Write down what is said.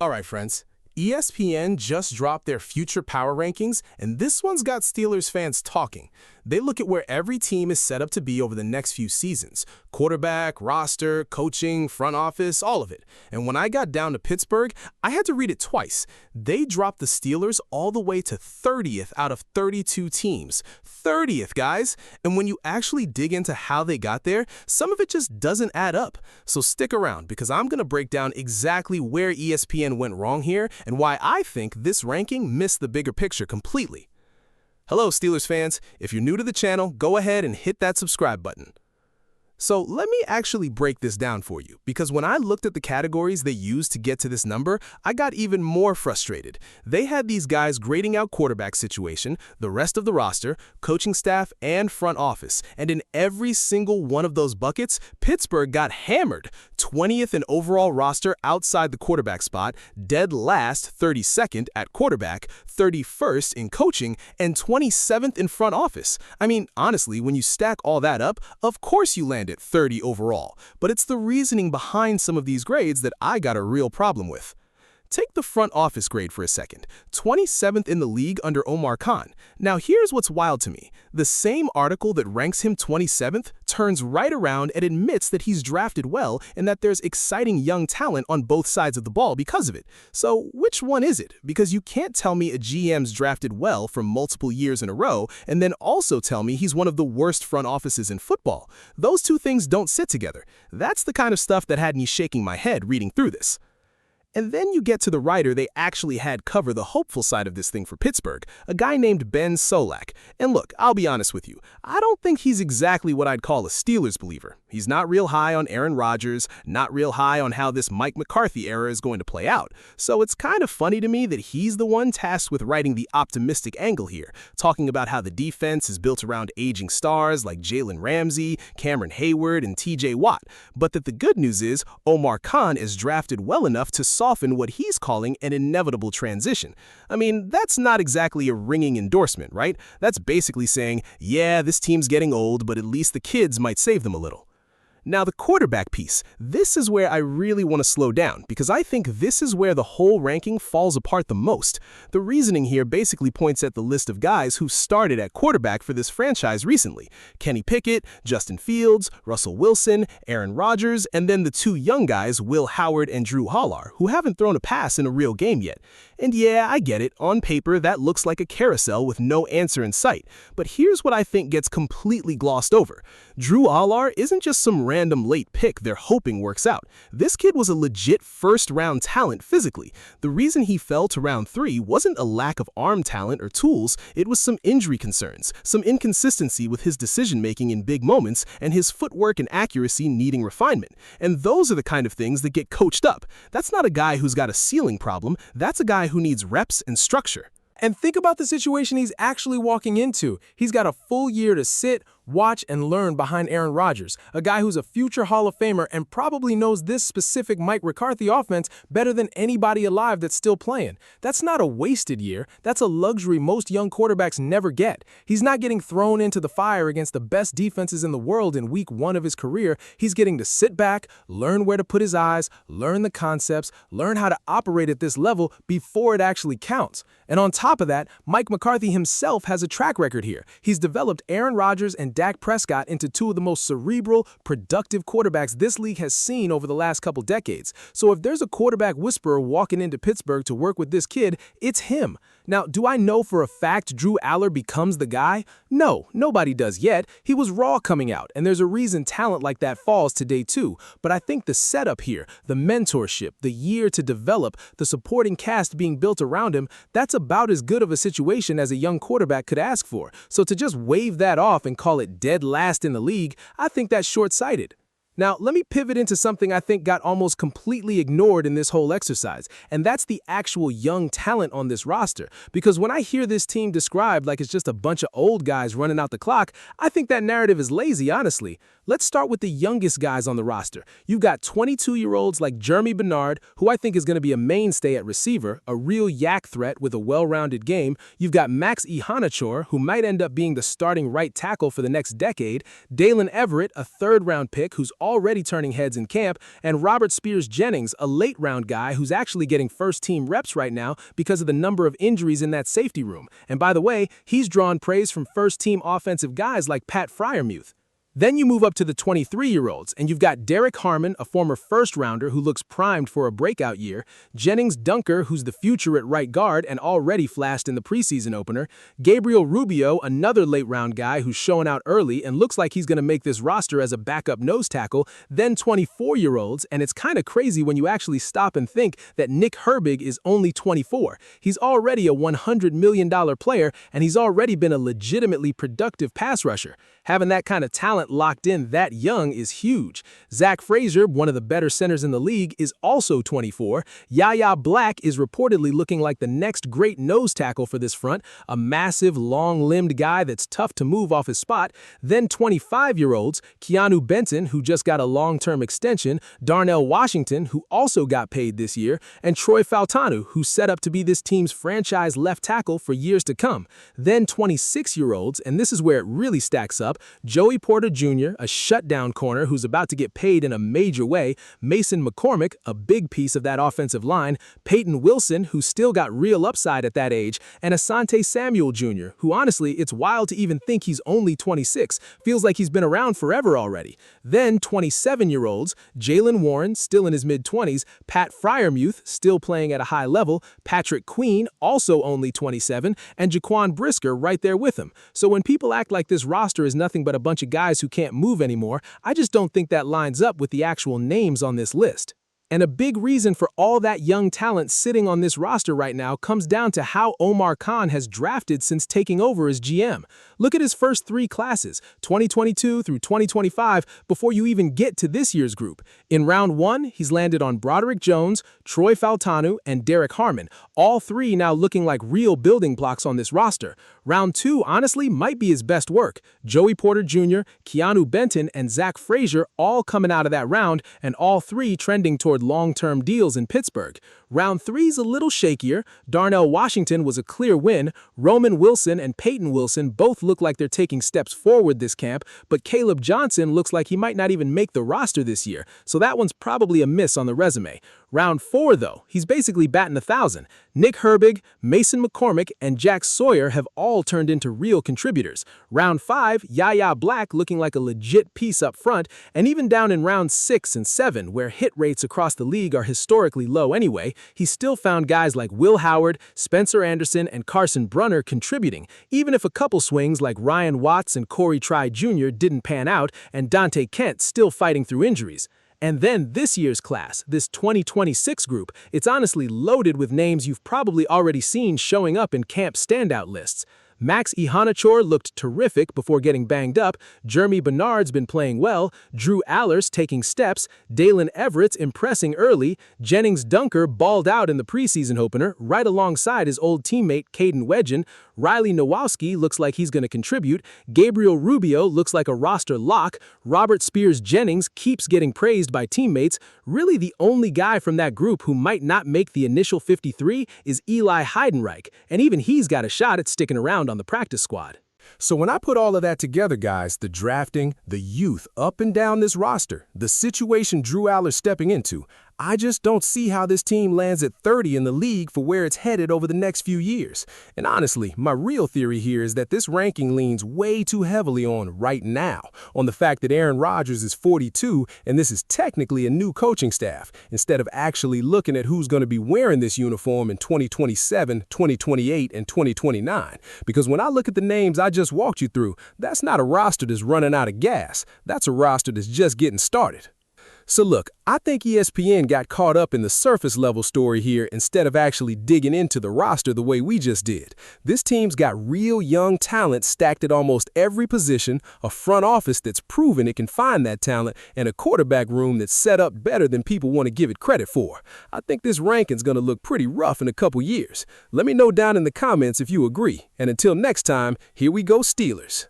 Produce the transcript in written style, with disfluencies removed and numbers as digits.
All right, friends. ESPN just dropped their future power rankings, and this one's got Steelers fans talking. They look at where every team is set up to be over the next few seasons. Quarterback, roster, coaching, front office, all of it. And when I got down to Pittsburgh, I had to read it twice. They dropped the Steelers all the way to 30th out of 32 teams. 30th, guys! And when you actually dig into how they got there, some of it just doesn't add up. So stick around, because I'm going to break down exactly where ESPN went wrong here and why I think this ranking missed the bigger picture completely. Hello, Steelers fans. If you're new to the channel, go ahead and hit that subscribe button. So let me actually break this down for you, because when I looked at the categories they used to get to this number, I got even more frustrated. They had these guys grading out quarterback situation, the rest of the roster, coaching staff, and front office. And in every single one of those buckets, Pittsburgh got hammered. 20th in overall roster outside the quarterback spot, dead last 32nd at quarterback, 31st in coaching, and 27th in front office. I mean, honestly, when you stack all that up, of course you land at 30 overall. But it's the reasoning behind some of these grades that I got a real problem with. Take the front office grade for a second. 27th in the league under Omar Khan. Now here's what's wild to me. The same article that ranks him 27th turns right around and admits that he's drafted well and that there's exciting young talent on both sides of the ball because of it. So which one is it? Because you can't tell me a GM's drafted well for multiple years in a row and then also tell me he's one of the worst front offices in football. Those two things don't sit together. That's the kind of stuff that had me shaking my head reading through this. And then you get to the writer they actually had cover the hopeful side of this thing for Pittsburgh, a guy named Ben Solak. And look, I'll be honest with you, I don't think he's exactly what I'd call a Steelers believer. He's not real high on Aaron Rodgers, not real high on how this Mike McCarthy era is going to play out. So it's kind of funny to me that he's the one tasked with writing the optimistic angle here, talking about how the defense is built around aging stars like Jalen Ramsey, Cameron Hayward, and TJ Watt, but that the good news is Omar Khan is drafted well enough to soften what he's calling an inevitable transition. I mean, that's not exactly a ringing endorsement, right? That's basically saying, yeah, this team's getting old, but at least the kids might save them a little. Now, the quarterback piece, this is where I really want to slow down, because I think this is where the whole ranking falls apart the most. The reasoning here basically points at the list of guys who started at quarterback for this franchise recently. Kenny Pickett, Justin Fields, Russell Wilson, Aaron Rodgers, and then the two young guys, Will Howard and Drew Allar, who haven't thrown a pass in a real game yet. And yeah, I get it, on paper that looks like a carousel with no answer in sight. But here's what I think gets completely glossed over. Drew Allar isn't just some random late pick they're hoping works out. This kid was a legit first-round talent physically. The reason he fell to round 3 wasn't a lack of arm talent or tools, it was some injury concerns, some inconsistency with his decision-making in big moments, and his footwork and accuracy needing refinement. And those are the kind of things that get coached up. That's not a guy who's got a ceiling problem, that's a guy who needs reps and structure. And think about the situation he's actually walking into. He's got a full year to sit, watch, and learn behind Aaron Rodgers, a guy who's a future Hall of Famer and probably knows this specific Mike McCarthy offense better than anybody alive that's still playing. That's not a wasted year. That's a luxury most young quarterbacks never get. He's not getting thrown into the fire against the best defenses in the world in week 1 of his career. He's getting to sit back, learn where to put his eyes, learn the concepts, learn how to operate at this level before it actually counts. And on top of that, Mike McCarthy himself has a track record here. He's developed Aaron Rodgers and Dak Prescott into two of the most cerebral, productive quarterbacks this league has seen over the last couple decades. So if there's a quarterback whisperer walking into Pittsburgh to work with this kid, it's him. Now, do I know for a fact Drew Allar becomes the guy? No, nobody does yet. He was raw coming out, and there's a reason talent like that falls today too. But I think the setup here, the mentorship, the year to develop, the supporting cast being built around him, that's about as good of a situation as a young quarterback could ask for. So to just wave that off and call it dead last in the league, I think that's short-sighted. Now, let me pivot into something I think got almost completely ignored in this whole exercise, and that's the actual young talent on this roster. Because when I hear this team described like it's just a bunch of old guys running out the clock, I think that narrative is lazy, honestly. Let's start with the youngest guys on the roster. You've got 22-year-olds like Jeremy Bernard, who I think is going to be a mainstay at receiver, a real yak threat with a well-rounded game. You've got Max Ihanachor, who might end up being the starting right tackle for the next decade. Dalen Everett, a third-round pick who's already turning heads in camp, and Robert Spears-Jennings, a late-round guy who's actually getting first-team reps right now because of the number of injuries in that safety room. And by the way, he's drawn praise from first-team offensive guys like Pat Freiermuth. Then you move up to the 23-year-olds, and you've got Derrick Harmon, a former first-rounder who looks primed for a breakout year, Jennings Dunker, who's the future at right guard and already flashed in the preseason opener, Gabriel Rubio, another late-round guy who's showing out early and looks like he's going to make this roster as a backup nose tackle, then 24-year-olds, and it's kind of crazy when you actually stop and think that Nick Herbig is only 24. He's already a $100 million player, and he's already been a legitimately productive pass rusher. Having that kind of talent locked in that young is huge. Zach Frazier, one of the better centers in the league, is also 24. Yaya Black is reportedly looking like the next great nose tackle for this front, a massive, long-limbed guy that's tough to move off his spot. Then 25-year-olds, Keanu Benton, who just got a long-term extension, Darnell Washington, who also got paid this year, and Troy Fautanu, who's set up to be this team's franchise left tackle for years to come. Then 26-year-olds, and this is where it really stacks up, Joey Porter Jr., a shutdown corner who's about to get paid in a major way, Mason McCormick, a big piece of that offensive line, Peyton Wilson, who's still got real upside at that age, and Asante Samuel Jr., who honestly, it's wild to even think he's only 26, feels like he's been around forever already. Then 27-year-olds, Jalen Warren, still in his mid-20s, Pat Freiermuth, still playing at a high level, Patrick Queen, also only 27, and Jaquan Brisker right there with him. So when people act like this roster is nothing but a bunch of guys who can't move anymore, I just don't think that lines up with the actual names on this list. And a big reason for all that young talent sitting on this roster right now comes down to how Omar Khan has drafted since taking over as GM. Look at his first three classes, 2022 through 2025, before you even get to this year's group. In round one, he's landed on Broderick Jones, Troy Fautanu, and Derrick Harmon, all three now looking like real building blocks on this roster. Round two, honestly, might be his best work. Joey Porter Jr., Keanu Benton, and Zach Frazier all coming out of that round, and all three trending toward long-term deals in Pittsburgh. Round three's a little shakier. Darnell Washington was a clear win. Roman Wilson and Peyton Wilson both look like they're taking steps forward this camp, but Caleb Johnson looks like he might not even make the roster this year, so that one's probably a miss on the resume. Round four, though, he's basically batting 1,000. Nick Herbig, Mason McCormick, and Jack Sawyer have all turned into real contributors. Round five, Yaya Black looking like a legit piece up front, and even down in round 6 and 7, where hit rates across the league are historically low anyway, he still found guys like Will Howard, Spencer Anderson, and Carson Brunner contributing, even if a couple swings like Ryan Watts and Corey Try Jr. didn't pan out, and Dante Kent still fighting through injuries. And then this year's class, this 2026 group, it's honestly loaded with names you've probably already seen showing up in camp standout lists. Max Ihanachor looked terrific before getting banged up, Jeremy Bernard's been playing well, Drew Allar's taking steps, Dalen Everett's impressing early, Jennings Dunker balled out in the preseason opener, right alongside his old teammate Caden Wedgen, Riley Nowowski looks like he's going to contribute, Gabriel Rubio looks like a roster lock, Robert Spears-Jennings keeps getting praised by teammates. Really the only guy from that group who might not make the initial 53 is Eli Heidenreich, and even he's got a shot at sticking around on the practice squad. So when I put all of that together, guys, the drafting, the youth up and down this roster, the situation Drew Allar stepping into, I just don't see how this team lands at 30 in the league for where it's headed over the next few years. And honestly, my real theory here is that this ranking leans way too heavily on right now, on the fact that Aaron Rodgers is 42 and this is technically a new coaching staff, instead of actually looking at who's going to be wearing this uniform in 2027, 2028, and 2029. Because when I look at the names I just walked you through, that's not a roster that's running out of gas. That's a roster that's just getting started. So look, I think ESPN got caught up in the surface level story here instead of actually digging into the roster the way we just did. This team's got real young talent stacked at almost every position, a front office that's proven it can find that talent, and a quarterback room that's set up better than people want to give it credit for. I think this ranking's going to look pretty rough in a couple years. Let me know down in the comments if you agree. And until next time, here we go Steelers.